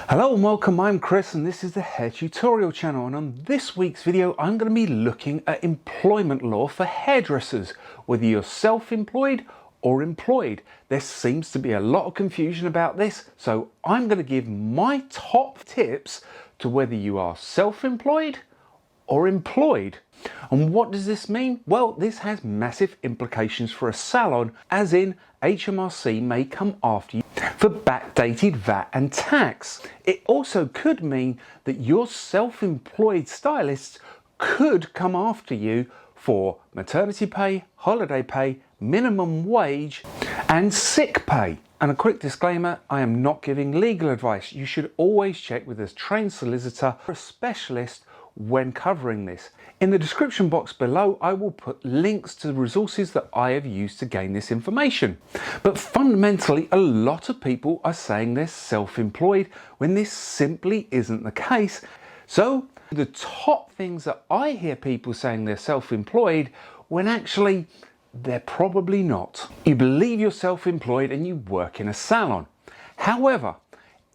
Hello and welcome, I'm Chris and this is the Hair Tutorial channel, and on this week's video I'm going to be looking at employment law for hairdressers, whether you're self-employed or employed. There seems to be a lot of confusion about this, so I'm going to give my top tips to whether you are self-employed or employed. And what does this mean? Well, this has massive implications for a salon, as in HMRC may come after you for backdated VAT and tax. It also could mean that your self-employed stylists could come after you for maternity pay, holiday pay, minimum wage and sick pay. And a quick disclaimer, I am not giving legal advice. You should always check with a trained solicitor or a specialist when covering this. In the description box below, I will put links to the resources that I have used to gain this information. But fundamentally, a lot of people are saying they're self-employed when this simply isn't the case. So the top things that I hear people saying they're self-employed when actually they're probably not. You believe you're self-employed and you work in a salon. However,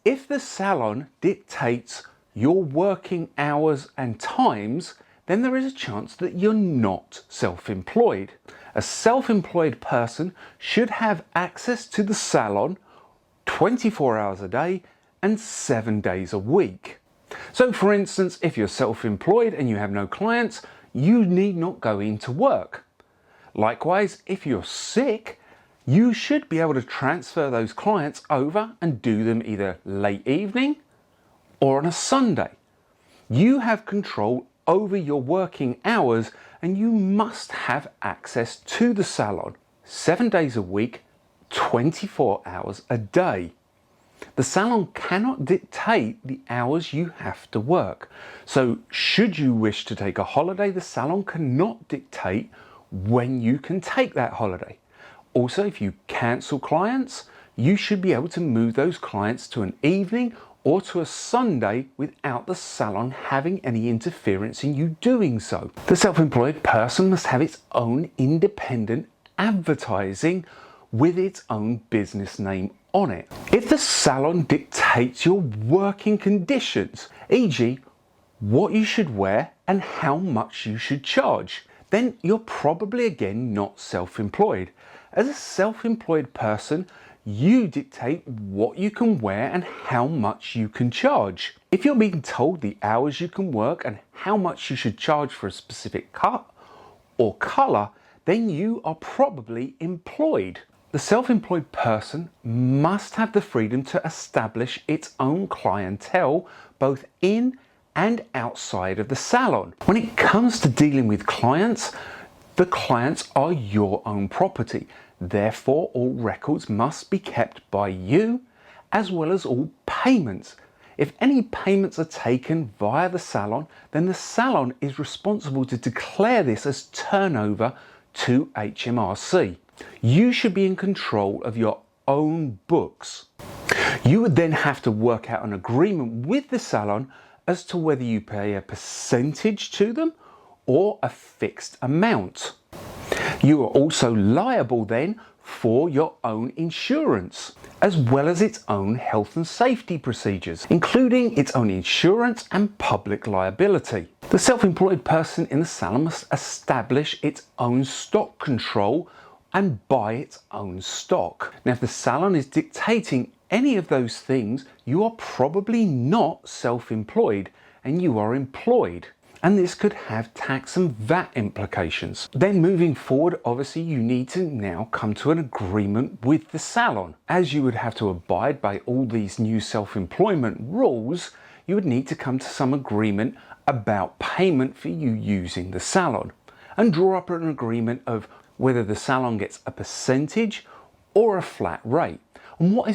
if the salon dictates your working hours and times, then there is a chance that you're not self-employed. A self-employed person should have access to the salon 24 hours a day and 7 days a week. So for instance, if you're self-employed and you have no clients, you need not go into work. Likewise, if you're sick, you should be able to transfer those clients over and do them either late evening or on a Sunday. You have control over your working hours and you must have access to the salon 7 days a week, 24 hours a day. The salon cannot dictate the hours you have to work. So should you wish to take a holiday, the salon cannot dictate when you can take that holiday. Also, if you cancel clients, you should be able to move those clients to an evening or to a Sunday without the salon having any interference in you doing so. The self-employed person must have its own independent advertising with its own business name on it. If the salon dictates your working conditions, e.g. what you should wear and how much you should charge, then you're probably again not self-employed. As a self-employed person, you dictate what you can wear and how much you can charge. If you're being told the hours you can work and how much you should charge for a specific cut or colour, then you are probably employed. The self-employed person must have the freedom to establish its own clientele both in and outside of the salon. When it comes to dealing with clients, the clients are your own property. Therefore, all records must be kept by you, as well as all payments. If any payments are taken via the salon, then the salon is responsible to declare this as turnover to HMRC. You should be in control of your own books. You would then have to work out an agreement with the salon as to whether you pay a percentage to them or a fixed amount. You are also liable then for your in insurance, as well as its own health and safety procedures, including its own insurance and public liability. The self-employed person in the salon must establish its own stock control and buy its own stock. Now, if the salon is dictating any of those things, you are probably not self-employed and you are employed. And this could have tax and VAT implications. Then moving forward, obviously you need to now come to an agreement with the salon. As you would have to abide by all these new self-employment rules, you would need to come to some agreement about payment for you using the salon and draw up an agreement of whether the salon gets a percentage or a flat rate. And what is